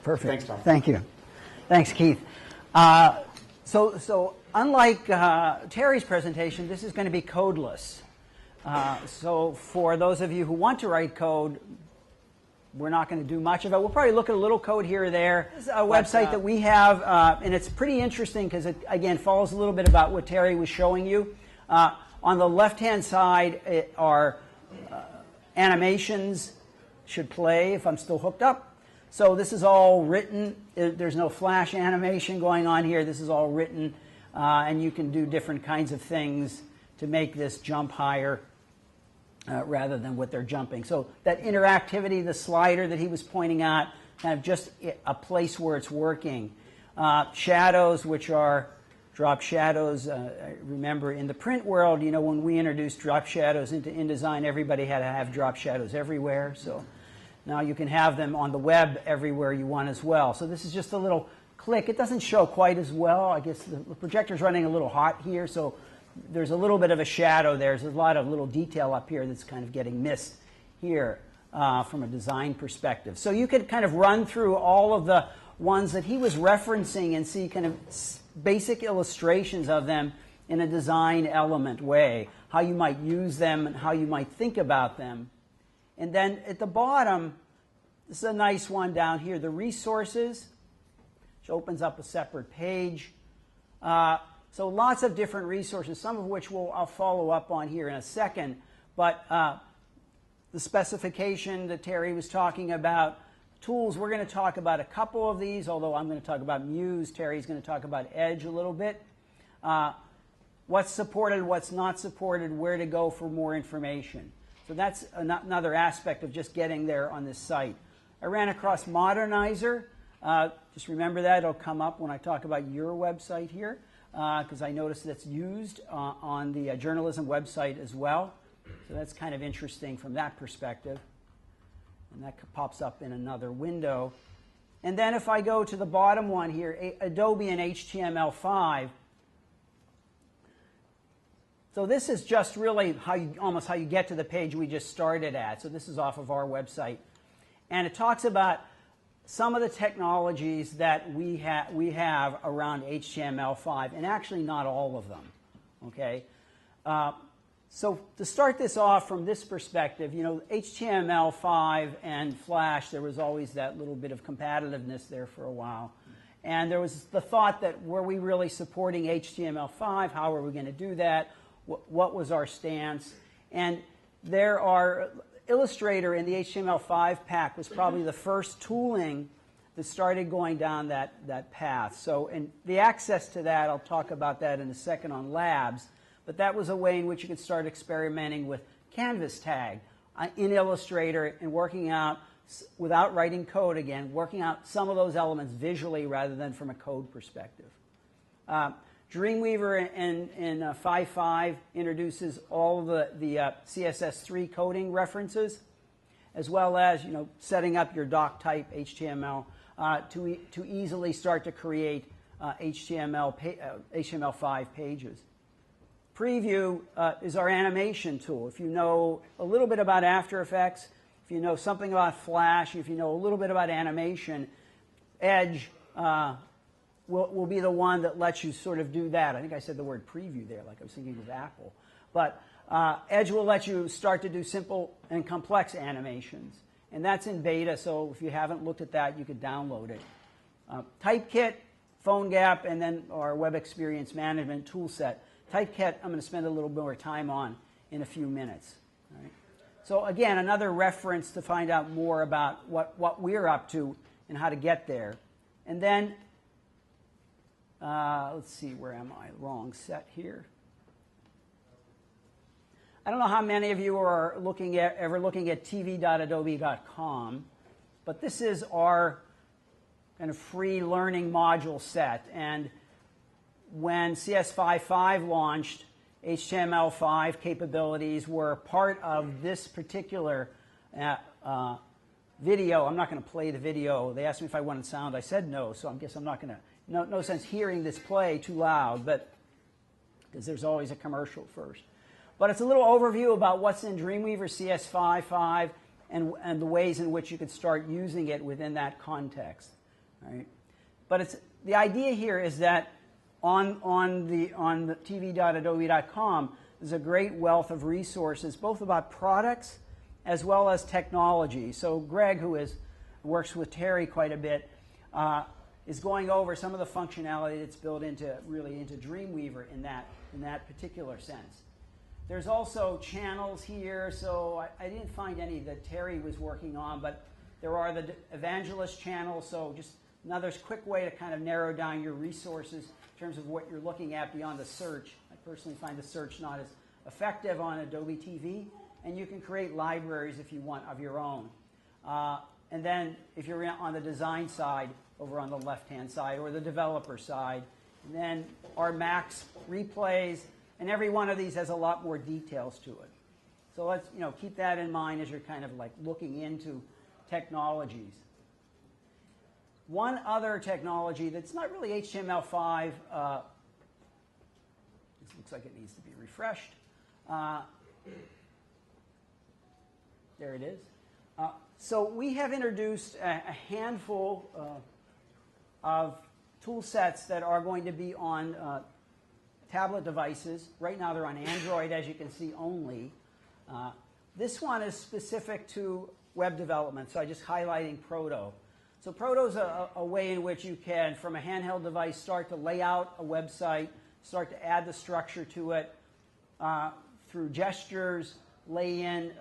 Perfect. Thanks, Tom. Thank you. Thanks, Keith. So unlike Terry's presentation, this is going to be codeless. So for those of you who want to write code, we're not going to do much of it. We'll probably look at a little code here or there. This is a website that we have, and it's pretty interesting because it, again, follows a little bit about what Terry was showing you. On the left-hand side are animations, should play if I'm still hooked up. So this is all written. There's no flash animation going on here. This is all written, and you can do different kinds of things to make this jump higher rather than what they're jumping. So that interactivity, the slider that he was pointing out, kind of just a place where it's working. Shadows, which are drop shadows. Remember, in the print world, you know, when we introduced drop shadows into InDesign, everybody had to have drop shadows everywhere. So now you can have them on the web everywhere you want as well. So this is just a little click. It doesn't show quite as well. I guess the projector's running a little hot here, so there's a little bit of a shadow there. There's a lot of little detail up here that's kind of getting missed here from a design perspective. So you could kind of run through all of the ones that he was referencing and see kind of basic illustrations of them in a design element way, how you might use them and how you might think about them. And then at the bottom, this is a nice one down here, the resources, which opens up a separate page. So lots of different resources, some of which I'll follow up on here in a second. But the specification that Terry was talking about, tools, we're going to talk about a couple of these, although I'm going to talk about Muse. Terry's going to talk about Edge a little bit. What's supported, what's not supported, where to go for more information. So that's another aspect of just getting there on this site. I ran across Modernizer. Just remember that. It'll come up when I talk about your website here, because I noticed that's used on the journalism website as well. So that's kind of interesting from that perspective. And that pops up in another window. And then if I go to the bottom one here, Adobe An HTML5. So this is just really almost how you get to the page we just started at. So this is off of our website. And it talks about some of the technologies that we have around HTML5, and actually not all of them. Okay? So to start this off from this perspective, you know, HTML5 and Flash, there was always that little bit of competitiveness there for a while. And there was the thought that, were we really supporting HTML5? How are we going to do that? What was our stance? And there are, Illustrator in the HTML5 pack was probably the first tooling that started going down that path. So, and the access to that, I'll talk about that in a second on Labs. But that was a way in which you could start experimenting with canvas tag in Illustrator and working out, without writing code again, working out some of those elements visually rather than from a code perspective. Dreamweaver in 5.5 introduces all of the CSS3 coding references, as well as, you know, setting up your doc type HTML to easily start to create HTML5 pages. Preview is our animation tool. If you know a little bit about After Effects, if you know something about Flash, if you know a little bit about animation, Edge will be the one that lets you sort of do that. I think I said the word preview there, like I was thinking of Apple. But Edge will let you start to do simple and complex animations. And that's in beta, so if you haven't looked at that, you could download it. Typekit, PhoneGap, and then our Web Experience Management toolset. Typekit, I'm going to spend a little more time on in a few minutes. All right. So again, another reference to find out more about what we're up to and how to get there. And then, let's see, where am I? Wrong set here. I don't know how many of you are ever looking at tv.adobe.com, but this is our kind of free learning module set. And when CS5.5 launched, HTML5 capabilities were part of this particular video. I'm not going to play the video. They asked me if I wanted sound. I said no, so I guess I'm not going to, no sense hearing this play too loud, but because there's always a commercial first. But it's a little overview about what's in Dreamweaver CS5.5 and the ways in which you could start using it within that context. Right? But the idea here is that on the tv.adobe.com, there's a great wealth of resources, both about products as well as technology. So Greg, who works with Terry quite a bit, is going over some of the functionality that's built into Dreamweaver in that particular sense. There's also channels here, so I didn't find any that Terry was working on, but there are the evangelist channels, so just another quick way to kind of narrow down your resources in terms of what you're looking at beyond the search. I personally find the search not as effective on Adobe TV, and you can create libraries if you want of your own. And then if you're on the design side, over on the left-hand side, or the developer side, and then our Max replays, and every one of these has a lot more details to it. So let's keep that in mind as you're kind of like looking into technologies. One other technology that's not really HTML5, this looks like it needs to be refreshed. There it is. So we have introduced a handful of tool sets that are going to be on tablet devices. Right now they're on Android, as you can see, only. This one is specific to web development, so I'm just highlighting Proto. So Proto is a way in which you can, from a handheld device, start to lay out a website, start to add the structure to it through gestures, lay in,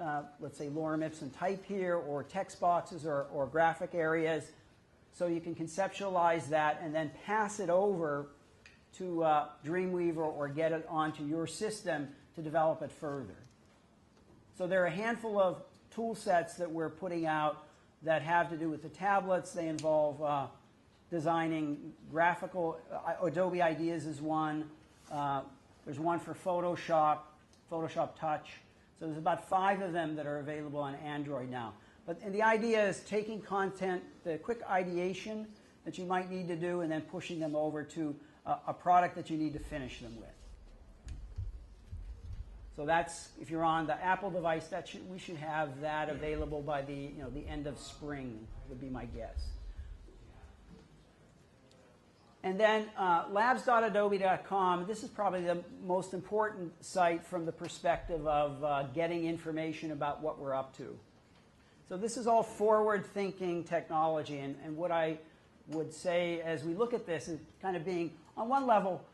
let's say, lorem ipsum type here, or text boxes or graphic areas. So you can conceptualize that and then pass it over to Dreamweaver or get it onto your system to develop it further. So there are a handful of tool sets that we're putting out that have to do with the tablets. They involve designing graphical, Adobe Ideas is one. There's one for Photoshop Touch. So there's about 5 of them that are available on Android now. And the idea is taking content, the quick ideation that you might need to do, and then pushing them over to a product that you need to finish them with. So that's, if you're on the Apple device, we should have that available by the end of spring, would be my guess. And then labs.adobe.com, this is probably the most important site from the perspective of getting information about what we're up to. So this is all forward-thinking technology, and what I would say as we look at this is kind of being, on one level,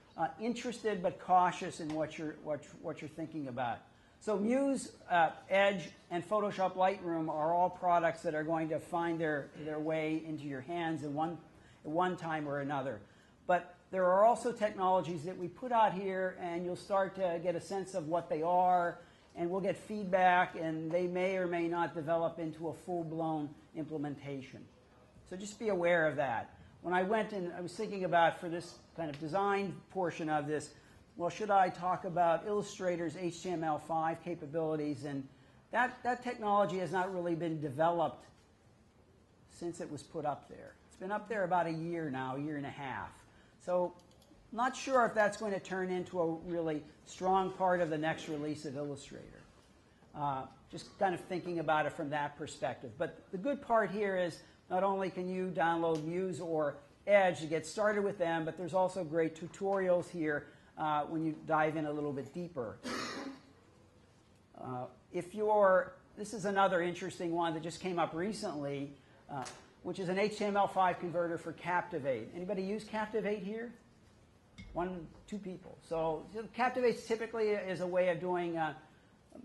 interested but cautious in what you're thinking about. So Muse, Edge, and Photoshop Lightroom are all products that are going to find their way into your hands at one time or another. But there are also technologies that we put out here, and you'll start to get a sense of what they are, and we'll get feedback, and they may or may not develop into a full-blown implementation. So just be aware of that. When I went and I was thinking about, for this kind of design portion of this, well, should I talk about Illustrator's HTML5 capabilities? And that technology has not really been developed since it was put up there. It's been up there about a year now, a year and a half. So not sure if that's going to turn into a really strong part of the next release of Illustrator. Just kind of thinking about it from that perspective. But the good part here is not only can you download Muse or Edge to get started with them, but there's also great tutorials here when you dive in a little bit deeper. This is another interesting one that just came up recently, which is an HTML5 converter for Captivate. Anybody use Captivate here? 1, 2 people. So Captivate typically is a way of doing,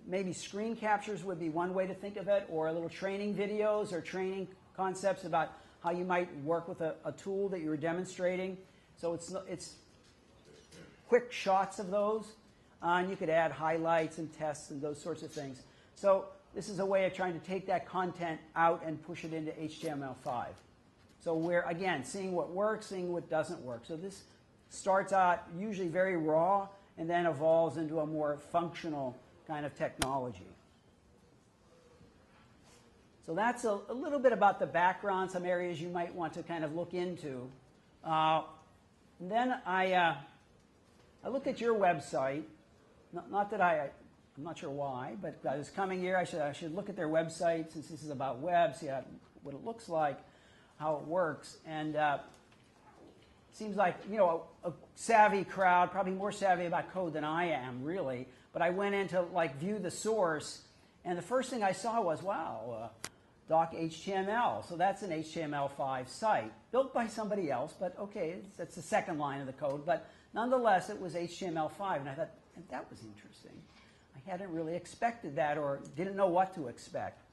maybe screen captures would be one way to think of it, or little training videos or training concepts about how you might work with a tool that you were demonstrating. So it's quick shots of those, and you could add highlights and tests and those sorts of things. So this is a way of trying to take that content out and push it into HTML5. So we're, again, seeing what works, seeing what doesn't work. So this starts out usually very raw and then evolves into a more functional kind of technology. So that's a little bit about the background, some areas you might want to kind of look into. Then I looked at your website. Not that I I'm not sure why, but I was coming here. I should look at their website since this is about web, see what it looks like, how it works. And seems like, you know, a savvy crowd, probably more savvy about code than I am, really. But I went in to like view the source, and the first thing I saw was, wow, doc HTML. So that's an HTML5 site built by somebody else, but okay, that's the second line of the code. But nonetheless, it was HTML5, and I thought, that was interesting. I hadn't really expected that or didn't know what to expect.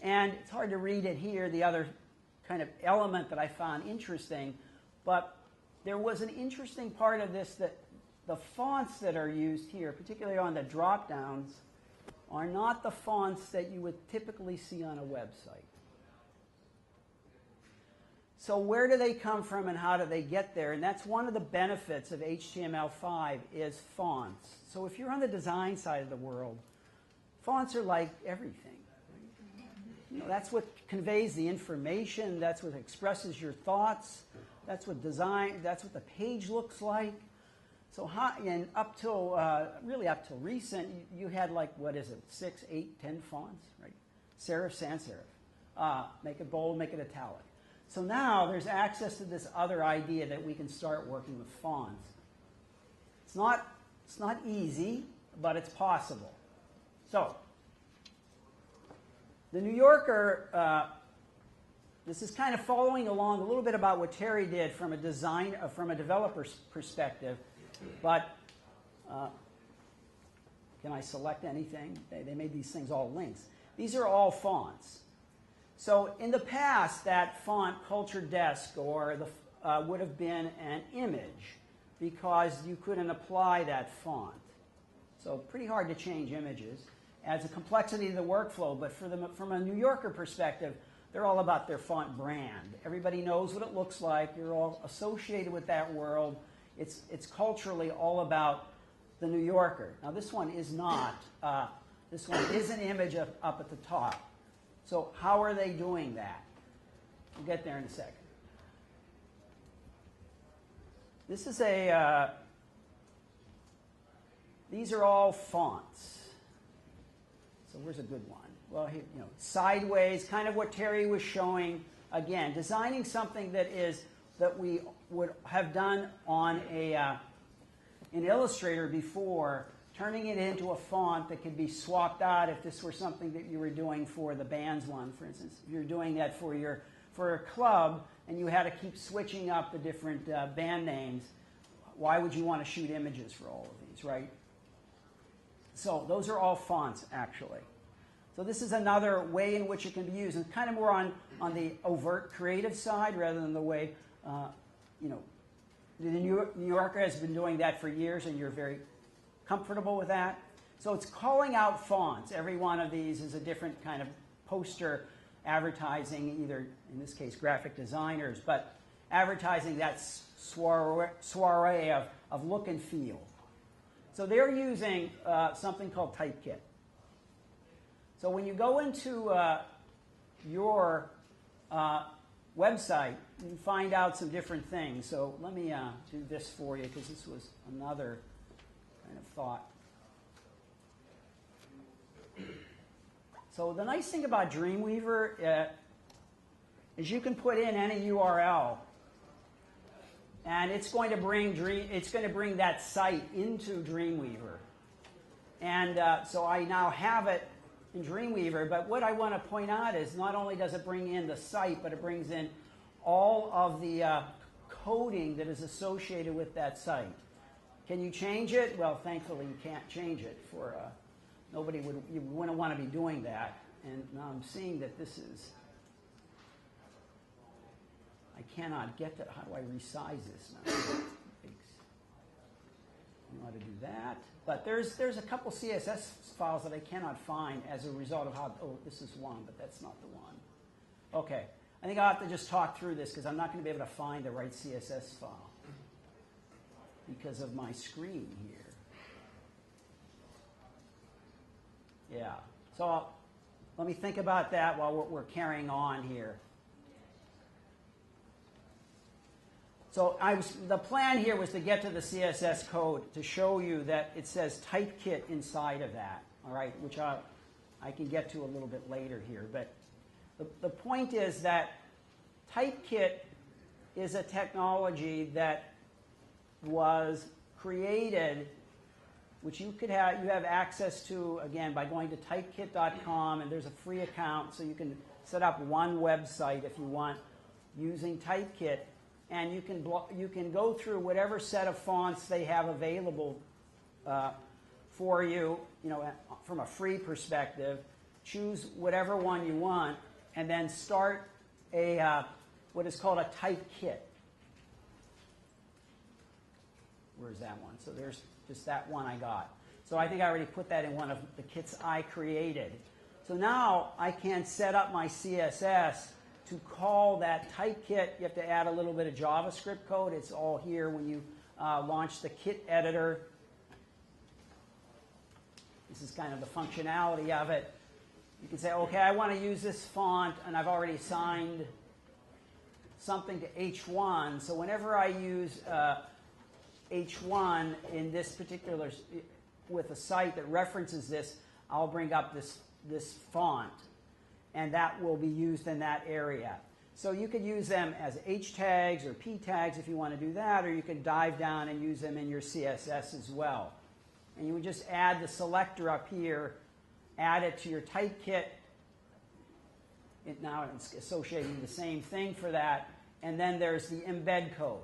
And it's hard to read it here, the other kind of element that I found interesting, but there was an interesting part of this that the fonts that are used here, particularly on the drop-downs, are not the fonts that you would typically see on a website. So where do they come from and how do they get there? And that's one of the benefits of HTML5 is fonts. So if you're on the design side of the world, fonts are like everything. You know, that's what conveys the information. That's what expresses your thoughts. That's what the page looks like. So and up till, really up till recent, you had like, what is it, 6, 8, 10 fonts, right? Serif, sans serif. Make it bold, make it italic. So now there's access to this other idea that we can start working with fonts. It's not easy, but it's possible. So the New Yorker, this is kind of following along a little bit about what Terry did from a developer's perspective, but can I select anything? They made these things all links. These are all fonts. So in the past, that font, Culture Desk, or would have been an image because you couldn't apply that font. So pretty hard to change images. Adds a complexity to the workflow, but from a New Yorker perspective, they're all about their font brand. Everybody knows what it looks like. You're all associated with that world. It's culturally all about the New Yorker. Now this one is not. This one is an image up at the top. So how are they doing that? We'll get there in a second. This is these are all fonts. So where's a good one? Well, here, you know, sideways, kind of what Terry was showing. Again, designing something that we would have done on an Illustrator before, turning it into a font that could be swapped out if this were something that you were doing for the bands one, for instance. If you're doing that for a club and you had to keep switching up the different band names, why would you want to shoot images for all of these, right? So those are all fonts, actually. So this is another way in which it can be used, and kind of more on the overt creative side rather than the way, you know, the New Yorker has been doing that for years, and you're very comfortable with that. So it's calling out fonts. Every one of these is a different kind of poster advertising, either, in this case, graphic designers, but advertising that soiree of look and feel. So they're using something called Typekit. So when you go into your website, you can find out some different things. So let me do this for you, because this was another kind of thought. So the nice thing about Dreamweaver is you can put in any URL, and it's going to bring that site into Dreamweaver. And so I now have it in Dreamweaver, but what I want to point out is not only does it bring in the site, but it brings in all of the coding that is associated with that site. Can you change it? Well, thankfully you can't change it. You wouldn't want to be doing that. And now I'm seeing that this is, I cannot get that. How do I resize this now? I know how to do that. But there's a couple CSS files that I cannot find as a result of how, oh, this is one, but that's not the one. Okay. I think I'll have to just talk through this because I'm not going to be able to find the right CSS file because of my screen here. Yeah. So let me think about that while we're carrying on here. So the plan here was to get to the CSS code to show you that it says Typekit inside of that, all right, which I can get to a little bit later here. But the point is that Typekit is a technology that was created, which you have access to, again, by going to typekit.com, and there's a free account, so you can set up one website if you want using Typekit, and you can go through whatever set of fonts they have available for you, from a free perspective, choose whatever one you want, and then start what is called a Typekit. Where's that one? So there's just that one I got. So I think I already put that in one of the kits I created. So now I can set up my CSS to call that Typekit. You have to add a little bit of JavaScript code. It's all here when you launch the kit editor. This is kind of the functionality of it. You can say, okay, I want to use this font, and I've already assigned something to H1. So whenever I use H1 in this particular, with a site that references this, I'll bring up this font, and that will be used in that area. So you could use them as H tags or P tags if you want to do that, or you could dive down and use them in your CSS as well. And you would just add the selector up here, add it to your Typekit. Now it's associating the same thing for that. And then there's the embed code.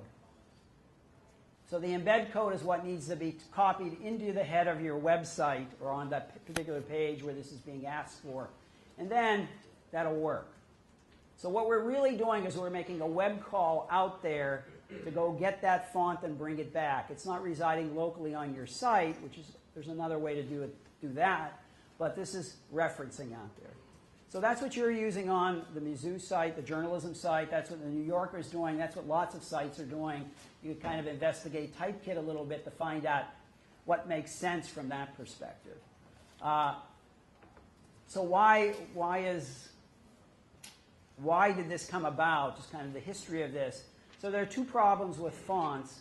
So the embed code is what needs to be copied into the head of your website or on that particular page where this is being asked for. And then that'll work. So what we're really doing is we're making a web call out there to go get that font and bring it back. It's not residing locally on your site, which is, there's another way to do that, but this is referencing out there. So that's what you're using on the Mizzou site, the journalism site. That's what the New Yorker is doing. That's what lots of sites are doing. You kind of investigate Typekit a little bit to find out what makes sense from that perspective. So why did this come about? Just kind of the history of this. So there are two problems with fonts.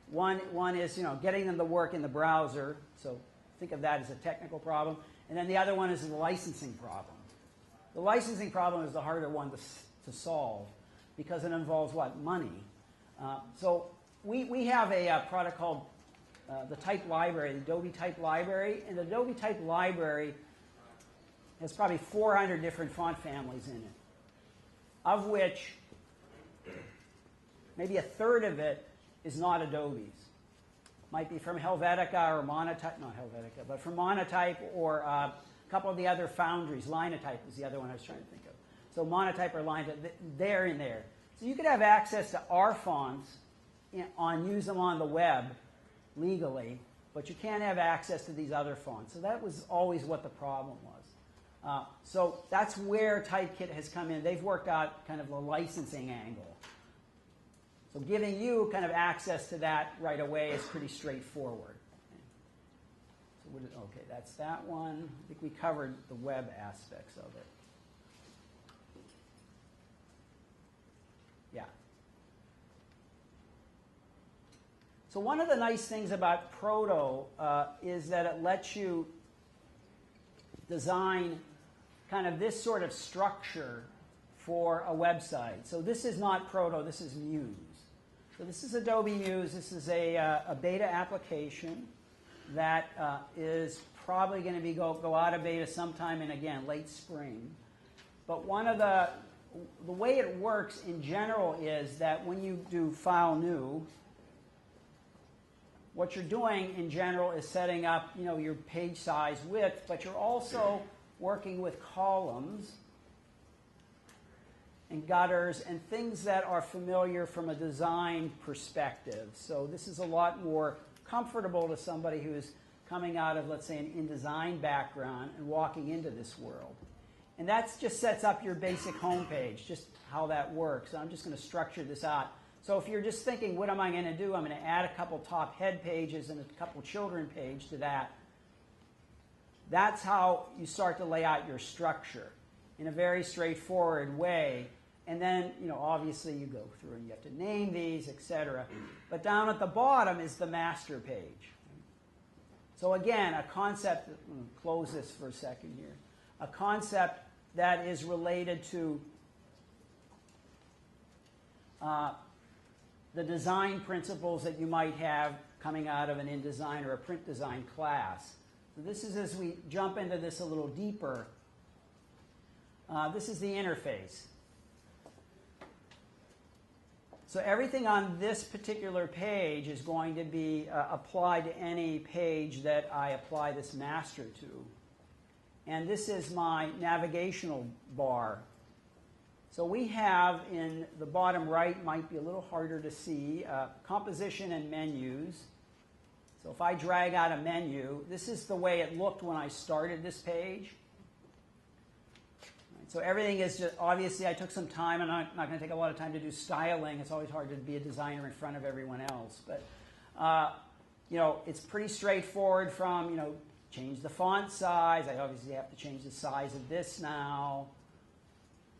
One is getting them to work in the browser. So think of that as a technical problem. And then the other one is the licensing problem. The licensing problem is the harder one to solve because it involves what? Money. So we have a product called the Type Library, the Adobe Type Library. And the Adobe Type Library has probably 400 different font families in it, of which maybe a third of it is not Adobe's. Might be from Helvetica or Monotype, not Helvetica, but from Monotype or a couple of the other foundries. Linotype is the other one I was trying to think of. So Monotype or Linotype, they're in there. So you could have access to our fonts, use them on the web legally, but you can't have access to these other fonts. So that was always what the problem was. So that's where Typekit has come in. They've worked out kind of the licensing angle. So giving you kind of access to that right away is pretty straightforward. So okay, that's that one. I think we covered the web aspects of it. Yeah. So one of the nice things about Proto is that it lets you design kind of this sort of structure for a website. So this is not Proto, this is Muse. So this is Adobe Muse. This is a beta application that is probably going to be go out of beta sometime in, again, late spring. But one of the way it works in general is that when you do File New, what you're doing in general is setting up your page size width, but you're also working with columns and gutters and things that are familiar from a design perspective. So this is a lot more comfortable to somebody who is coming out of, let's say, an InDesign background and walking into this world. And that just sets up your basic home page, just how that works. So I'm just going to structure this out. So if you're just thinking, what am I going to do? I'm going to add a couple top head pages and a couple children page to that. That's how you start to lay out your structure in a very straightforward way. And then, obviously you go through and you have to name these, etc. But down at the bottom is the master page. So again, a concept, close this for a second here, a concept that is related to the design principles that you might have coming out of an InDesign or a print design class. So this is, as we jump into this a little deeper, this is the interface. So everything on this particular page is going to be applied to any page that I apply this master to. And this is my navigational bar. So we have in the bottom right, might be a little harder to see, composition and menus. So if I drag out a menu, this is the way it looked when I started this page. So everything is just, obviously I took some time, and I'm not going to take a lot of time to do styling. It's always hard to be a designer in front of everyone else. But, it's pretty straightforward from, change the font size. I obviously have to change the size of this now.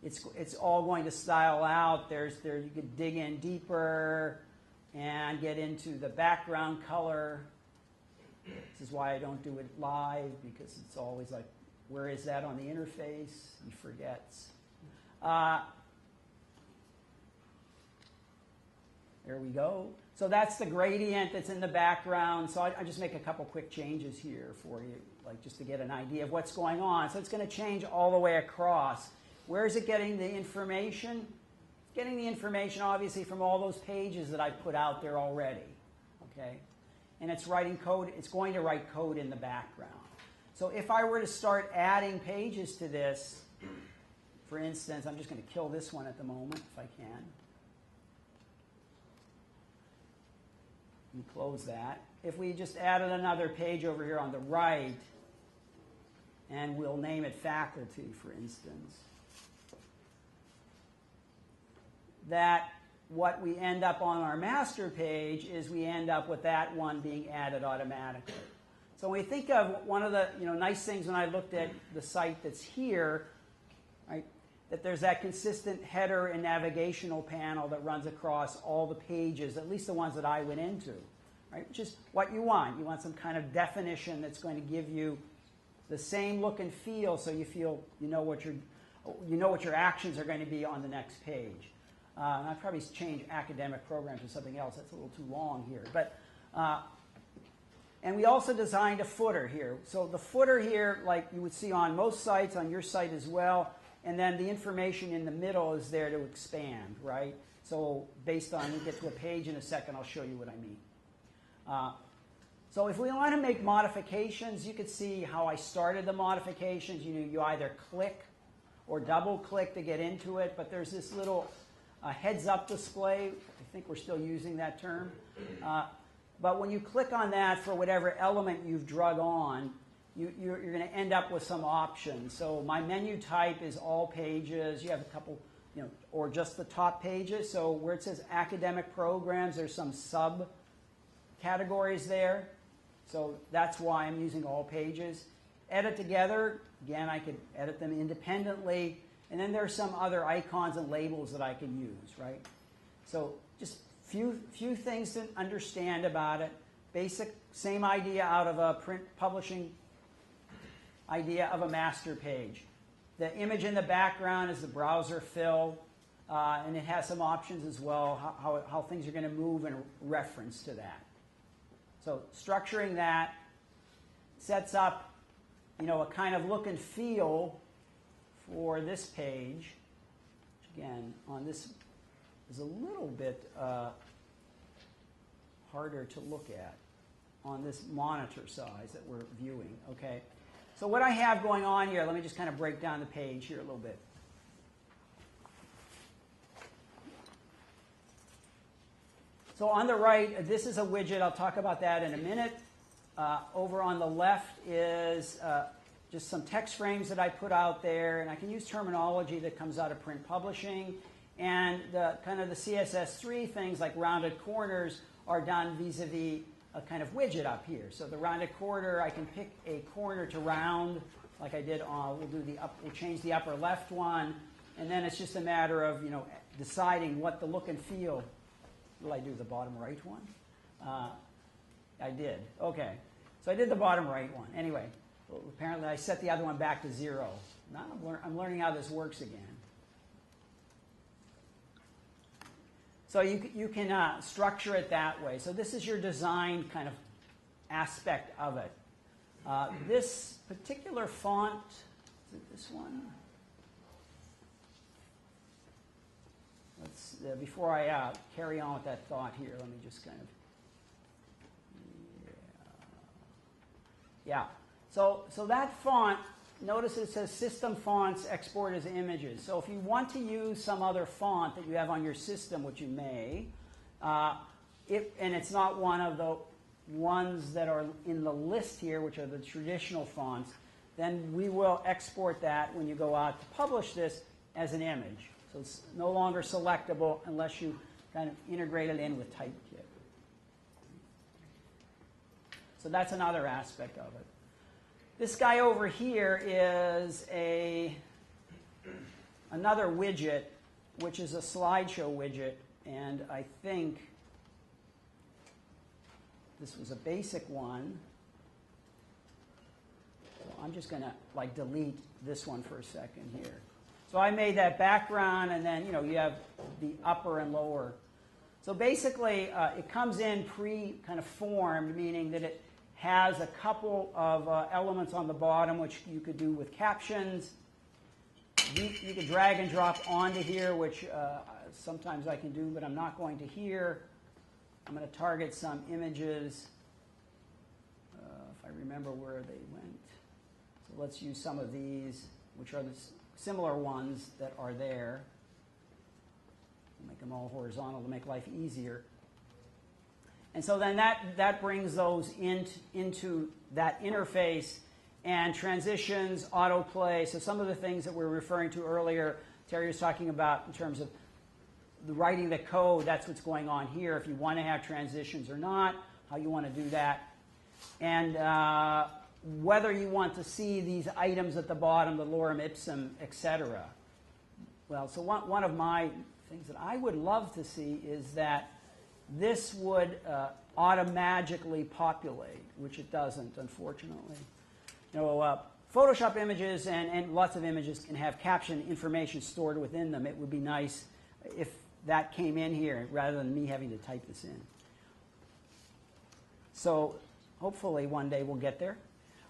It's all going to style out. You could dig in deeper and get into the background color. This is why I don't do it live, because it's always like, where is that on the interface? He forgets. There we go. So that's the gradient that's in the background. So I just make a couple quick changes here for you, like just to get an idea of what's going on. So it's going to change all the way across. Where is it getting the information? It's getting the information, obviously, from all those pages that I put out there already. Okay? And it's writing code. It's going to write code in the background. So if I were to start adding pages to this, for instance, I'm just going to kill this one at the moment if I can. Let me close that. If we just added another page over here on the right, and we'll name it faculty, for instance, that what we end up on our master page is we end up with that one being added automatically. So when we think of one of the nice things when I looked at the site that's here, right, that there's that consistent header and navigational panel that runs across all the pages, at least the ones that I went into, right, which is what you want. You want some kind of definition that's going to give you the same look and feel, so you feel you know what your actions are going to be on the next page. And I'd probably change academic program to something else. That's a little too long here, but. And we also designed a footer here. So the footer here, like you would see on most sites, on your site as well, and then the information in the middle is there to expand, right? So based on, we'll get to a page in a second, I'll show you what I mean. So if we want to make modifications, you could see how I started the modifications. You either click or double click to get into it, but there's this little heads up display. I think we're still using that term. But when you click on that for whatever element you've drug on, you're going to end up with some options. So my menu type is all pages. You have a couple, or just the top pages. So where it says academic programs, there's some subcategories there. So that's why I'm using all pages. Edit together, again, I could edit them independently. And then there's some other icons and labels that I can use, right? So just few things to understand about it. Basic, same idea out of a print publishing idea of a master page. The image in the background is the browser fill, and it has some options as well, how things are going to move in reference to that. So structuring that sets up, a kind of look and feel for this page, which again, on this is a little bit harder to look at on this monitor size that we're viewing, okay? So what I have going on here, let me just kind of break down the page here a little bit. So on the right, this is a widget. I'll talk about that in a minute. Over on the left is just some text frames that I put out there, and I can use terminology that comes out of print publishing. And the kind of the CSS3 things like rounded corners are done vis-a-vis a kind of widget up here. So the rounded corner, I can pick a corner to round, like I did on. We'll change the upper left one, And then it's just a matter of, deciding what the look and feel. Will I do the bottom right one? I did. Okay. So I did the bottom right one. Anyway, well, apparently I set the other one back to 0. Now I'm learning how this works again. So you can structure it that way. So this is your design kind of aspect of it. This particular font, is it this one? Before I carry on with that thought here, let me just kind of, yeah. So that font, notice it says System Fonts Export as Images. So if you want to use some other font that you have on your system, which you may, and it's not one of the ones that are in the list here, which are the traditional fonts, then we will export that when you go out to publish this as an image. So it's no longer selectable unless you kind of integrate it in with Typekit. So that's another aspect of it. This guy over here is another widget, which is a slideshow widget. And I think this was a basic one. So I'm just going to delete this one for a second here. So I made that background, and then you have the upper and lower. So basically, it comes in kind of formed, meaning that it has a couple of elements on the bottom, which you could do with captions. You could drag and drop onto here, which sometimes I can do, but I'm not going to here. I'm going to target some images, if I remember where they went. So let's use some of these, which are the similar ones that are there. Make them all horizontal to make life easier. And so then that brings those into that interface, and transitions, autoplay. So some of the things that we were referring to earlier, Terry was talking about in terms of the writing the code, that's what's going on here. If you want to have transitions or not, how you want to do that. And whether you want to see these items at the bottom, the lorem ipsum, etc. Well, so one of my things that I would love to see is that this would automatically populate, which it doesn't, unfortunately. Photoshop images and lots of images can have caption information stored within them. It would be nice if that came in here rather than me having to type this in. So hopefully one day we'll get there.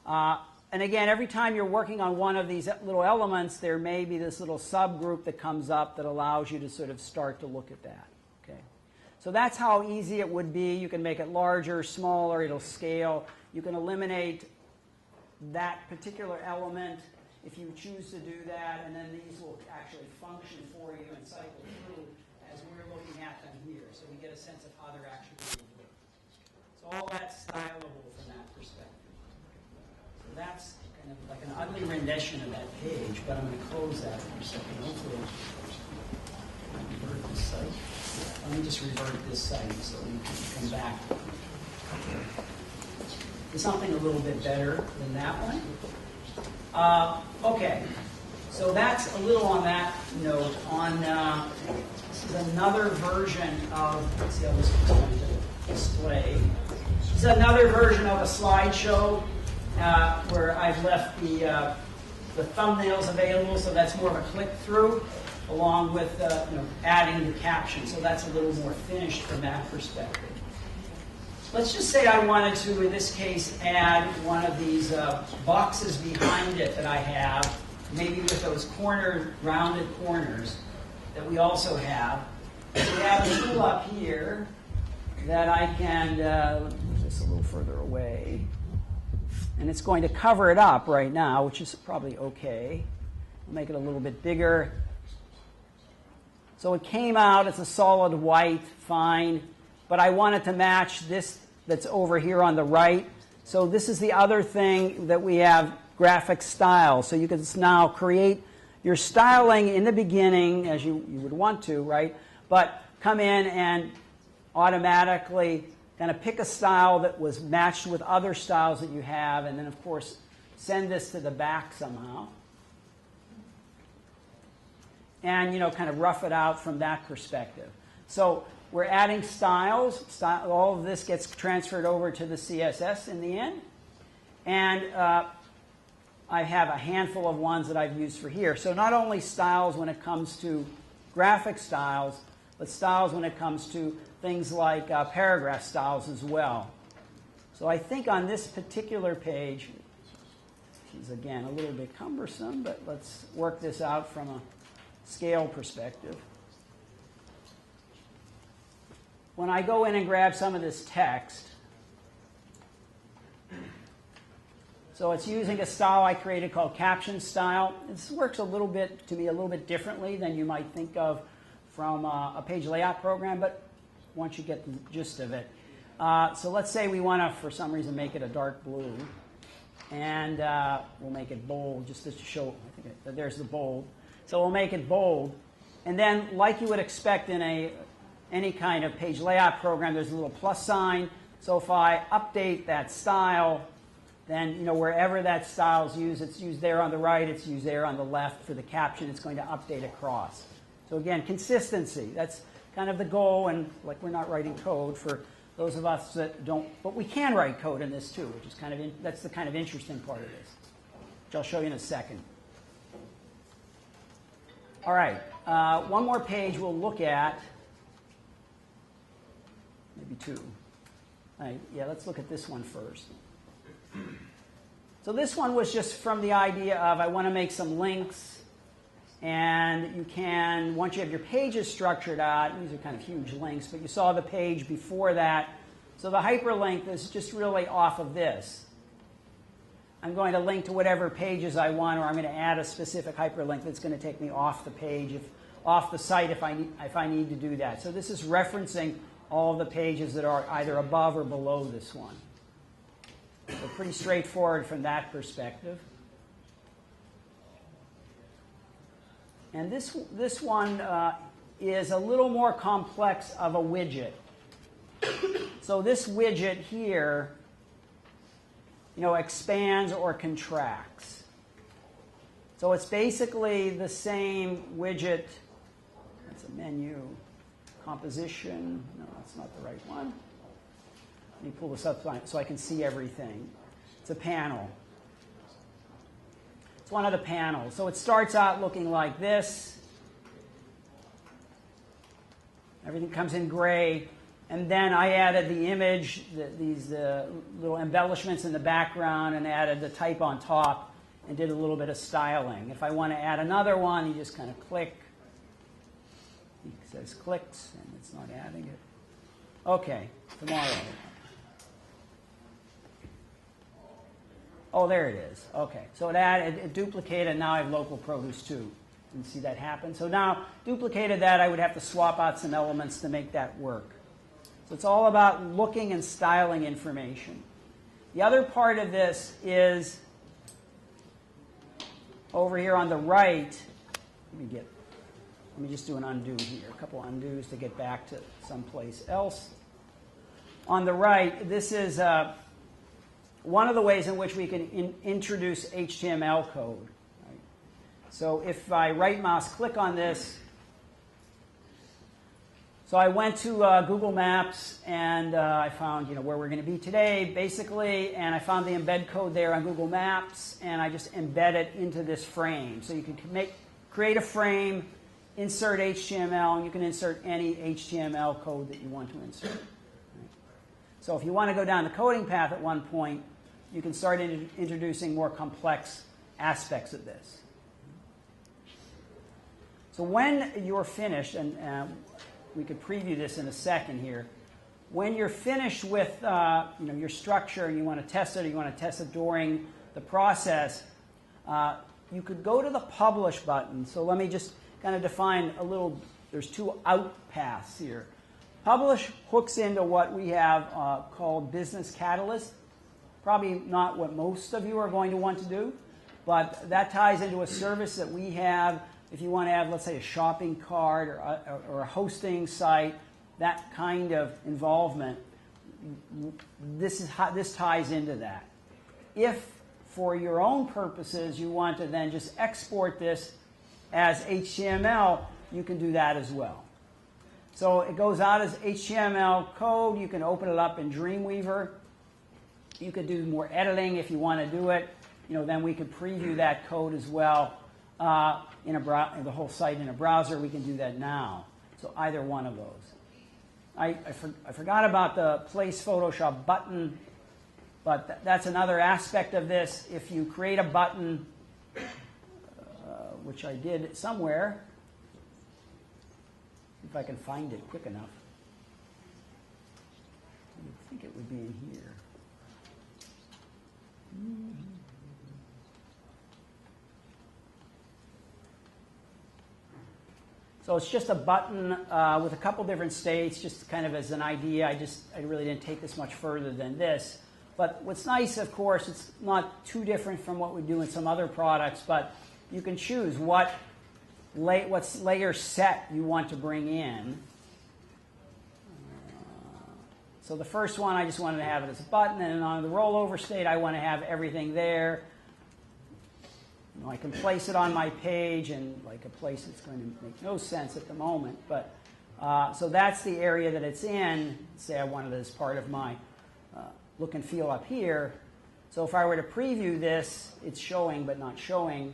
And again, every time you're working on one of these little elements, there may be this little subgroup that comes up that allows you to sort of start to look at that. Okay? So that's how easy it would be. You can make it larger, smaller, it'll scale. You can eliminate that particular element if you choose to do that, and then these will actually function for you and cycle through as we're looking at them here. So we get a sense of how they're actually going to work. So all that's stylable from that perspective. So that's kind of like an ugly rendition of that page, but I'm going to close that for a second. Hopefully I'll revert this site. Let me just revert this site so we can come back. Something a little bit better than that one. Okay, so that's a little on that note. This is another version of, let's see how this is going to display. This is another version of a slideshow where I've left the thumbnails available, so that's more of a click-through, along with adding the caption. So that's a little more finished from that perspective. Let's just say I wanted to, in this case, add one of these boxes behind it that I have, maybe with those rounded corners that we also have. So we have a tool up here that I can, move this a little further away. And it's going to cover it up right now, which is probably okay. I'll make it a little bit bigger. So it came out, it's a solid white, fine. But I wanted to match this that's over here on the right. So this is the other thing that we have, graphic style. So you can now create your styling in the beginning, as you would want to, right? But come in and automatically kind of pick a style that was matched with other styles that you have, and then, of course, send this to the back somehow. and kind of rough it out from that perspective. So we're adding styles. All of this gets transferred over to the CSS in the end. And I have a handful of ones that I've used for here. So not only styles when it comes to graphic styles, but styles when it comes to things like paragraph styles as well. So I think on this particular page, which is again a little bit cumbersome, but let's work this out from a scale perspective. When I go in and grab some of this text, so it's using a style I created called Caption Style. This works a little bit, to me, a little bit differently than you might think of from a page layout program, but once you get the gist of it. So let's say we want to, for some reason, make it a dark blue. And we'll make it bold just to show, I think there's the bold. So we'll make it bold. And then, like you would expect in any kind of page layout program, there's a little plus sign. So if I update that style, then wherever that style is used, it's used there on the right, it's used there on the left for the caption, it's going to update across. So again, consistency, that's kind of the goal, and like we're not writing code for those of us that don't, but we can write code in this too, which is kind of, that's the kind of interesting part of this, which I'll show you in a second. All right, one more page we'll look at, maybe two. All right, yeah, let's look at this one first. So this one was just from the idea of I want to make some links, and you can, once you have your pages structured out, these are kind of huge links, but you saw the page before that. So the hyperlink is just really off of this. I'm going to link to whatever pages I want, or I'm going to add a specific hyperlink that's going to take me off the page, off the site if I need to do that. So this is referencing all of the pages that are either above or below this one. So pretty straightforward from that perspective. And this one is a little more complex of a widget. So this widget here, expands or contracts. So it's basically the same widget. That's a menu. Composition. No, that's not the right one. Let me pull this up so I can see everything. It's a panel. It's one of the panels. So it starts out looking like this. Everything comes in gray. And then I added the image, these little embellishments in the background, and added the type on top and did a little bit of styling. If I want to add another one, you just kind of click. It says clicks, and it's not adding it. OK, tomorrow. Oh, there it is. OK, so it duplicated, and now I have local produce too. You see that happen? So now, duplicated that, I would have to swap out some elements to make that work. So it's all about looking and styling information. The other part of this is over here on the right. Let me just do an undo here, a couple undos to get back to someplace else. On the right, this is one of the ways in which we can introduce HTML code. Right? So if I right mouse click on this, so I went to Google Maps, and I found where we're going to be today, basically, and I found the embed code there on Google Maps, and I just embed it into this frame. So you can create a frame, insert HTML, and you can insert any HTML code that you want to insert. Right? So if you want to go down the coding path at one point, you can start introducing more complex aspects of this. So when you're finished, and we could preview this in a second here. When you're finished with your structure and you want to test it, or you want to test it during the process, you could go to the Publish button. So let me just kind of define a little. There's two out paths here. Publish hooks into what we have called Business Catalyst. Probably not what most of you are going to want to do, but that ties into a service that we have. If you want to have, let's say, a shopping cart or a hosting site, that kind of involvement, this ties into that. If, for your own purposes, you want to then just export this as HTML, you can do that as well. So it goes out as HTML code. You can open it up in Dreamweaver. You could do more editing if you want to do it. Then we could preview that code as well in the whole site in a browser. We can do that now. So either one of those. I forgot about the Place Photoshop button, but that's another aspect of this. If you create a button, which I did somewhere, if I can find it quick enough. I think it would be in here. So it's just a button with a couple different states, just kind of as an idea. I really didn't take this much further than this. But what's nice, of course, it's not too different from what we do in some other products, but you can choose what layer set you want to bring in. So the first one, I just wanted to have it as a button, and on the rollover state, I want to have everything there. I can place it on my page in like a place that's going to make no sense at the moment. But so that's the area that it's in. Say I wanted it as part of my look and feel up here. So if I were to preview this, it's showing but not showing.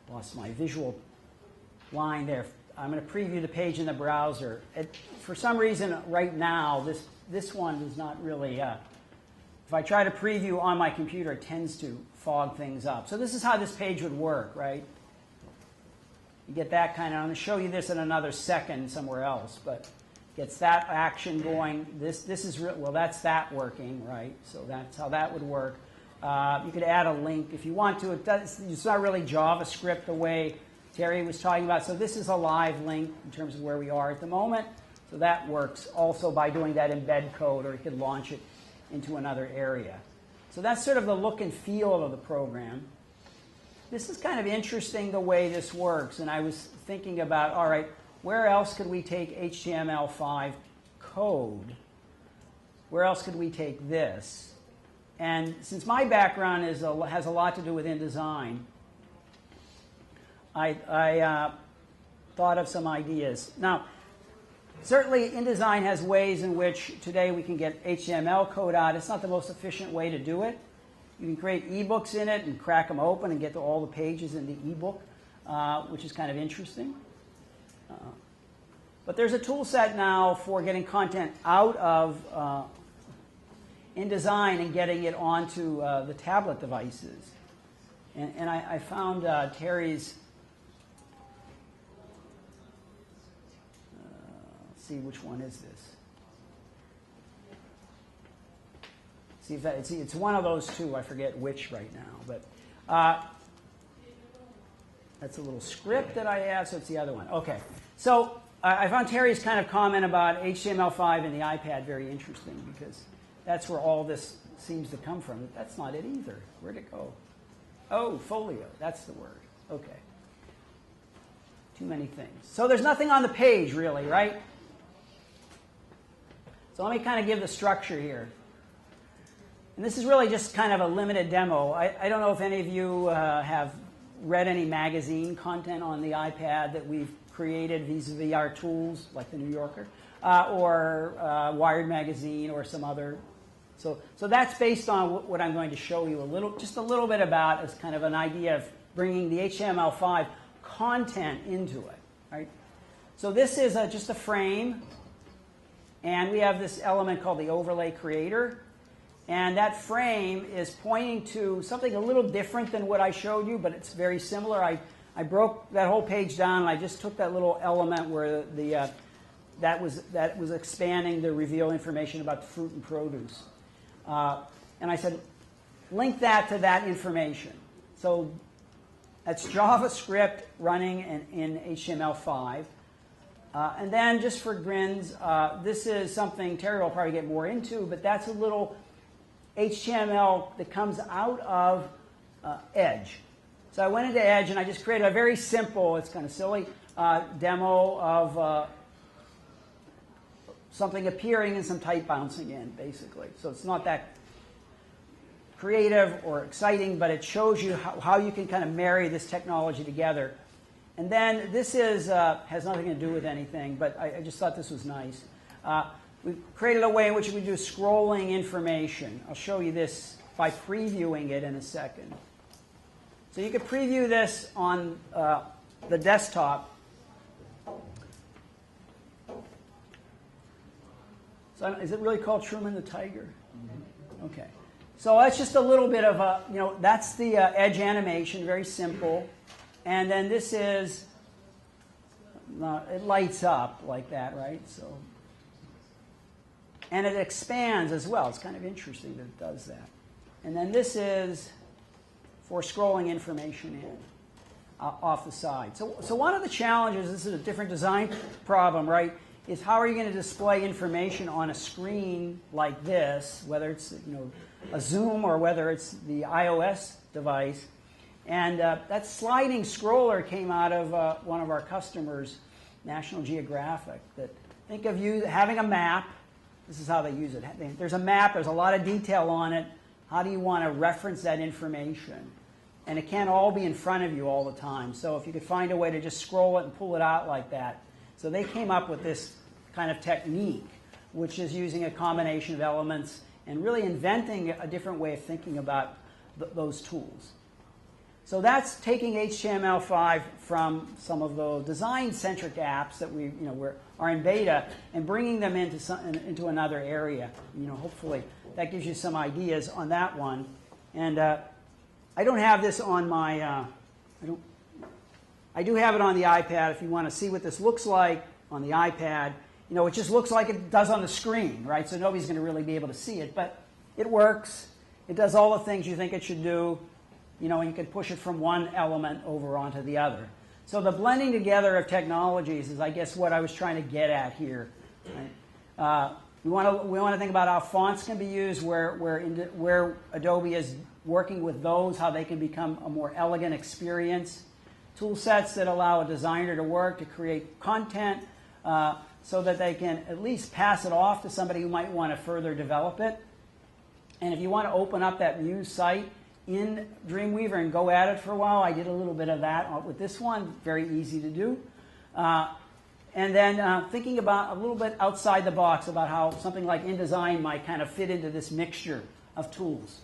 Lost my visual line there. I'm going to preview the page in the browser. For some reason, right now, this one is not really... if I try to preview on my computer, it tends to fog things up. So this is how this page would work, right? You get that kind of... I'm going to show you this in another second somewhere else, but gets that action going. This is... well, that's that working, right? So that's how that would work. You could add a link if you want to. It's not really JavaScript the way Terry was talking about. So this is a live link in terms of where we are at the moment. So that works also by doing that embed code, or you could launch it into another area. So that's sort of the look and feel of the program. This is kind of interesting the way this works. And I was thinking about, all right, where else could we take HTML5 code? Where else could we take this? And since my background has a lot to do with InDesign, I thought of some ideas. Now, certainly InDesign has ways in which today we can get HTML code out. It's not the most efficient way to do it. You can create ebooks in it and crack them open and get to all the pages in the ebook, which is kind of interesting. But there's a tool set now for getting content out of InDesign and getting it onto the tablet devices. And I found Terry's... see which one is this. See if that, it's one of those two. I forget which right now, but that's a little script that I have. So it's the other one. Okay. So I found Terry's kind of comment about HTML5 and the iPad very interesting, because that's where all this seems to come from. That's not it either. Where'd it go? Oh, folio. That's the word. Okay. Too many things. So there's nothing on the page really, right? So let me kind of give the structure here. And this is really just kind of a limited demo. I don't know if any of you have read any magazine content on the iPad that we've created vis-a-vis our tools, like the New Yorker, or Wired Magazine or some other. So that's based on what I'm going to show you just a little bit about as kind of an idea of bringing the HTML5 content into it. Right? So this is just a frame. And we have this element called the overlay creator. And that frame is pointing to something a little different than what I showed you, but it's very similar. I broke that whole page down, and I just took that little element where that was expanding the reveal information about the fruit and produce. And I said, link that to that information. So that's JavaScript running in HTML5. And then, just for grins, this is something Terry will probably get more into, but that's a little HTML that comes out of Edge. So I went into Edge and I just created a very simple, it's kind of silly, demo of something appearing and some type bouncing in, basically. So it's not that creative or exciting, but it shows you how you can kind of marry this technology together. And then this is has nothing to do with anything, but I just thought this was nice. We've created a way in which we do scrolling information. I'll show you this by previewing it in a second. So you could preview this on the desktop. So is it really called Truman the Tiger? Okay. So that's just a little bit of a, that's the edge animation, very simple. And then this is, it lights up like that, right? So, and it expands as well. It's kind of interesting that it does that. And then this is for scrolling information in off the side. So one of the challenges, this is a different design problem, right, is how are you going to display information on a screen like this, whether it's a Zoom or whether it's the iOS device. And that sliding scroller came out of one of our customers, National Geographic, that think of you having a map. This is how they use it. There's a map. There's a lot of detail on it. How do you want to reference that information? And it can't all be in front of you all the time. So if you could find a way to just scroll it and pull it out like that. So they came up with this kind of technique, which is using a combination of elements and really inventing a different way of thinking about those tools. So that's taking HTML5 from some of the design-centric apps that are in beta and bringing them into another area. Hopefully that gives you some ideas on that one. And I don't have this on my. I do have it on the iPad. If you want to see what this looks like on the iPad, it just looks like it does on the screen, right? So nobody's going to really be able to see it, but it works. It does all the things you think it should do. And you can push it from one element over onto the other. So the blending together of technologies is, I guess, what I was trying to get at here. Right? We want to think about how fonts can be used, where Adobe is working with those, how they can become a more elegant experience. Tool sets that allow a designer to work to create content so that they can at least pass it off to somebody who might want to further develop it. And if you want to open up that Muse site in Dreamweaver and go at it for a while, I did a little bit of that with this one. Very easy to do. And then thinking about a little bit outside the box about how something like InDesign might kind of fit into this mixture of tools.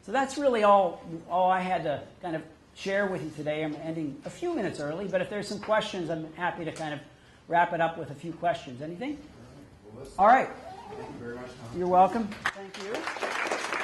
So that's really all I had to kind of share with you today. I'm ending a few minutes early, but if there's some questions, I'm happy to kind of wrap it up with a few questions. Anything? All right. Thank you very much, Tom. You're welcome. Thank you.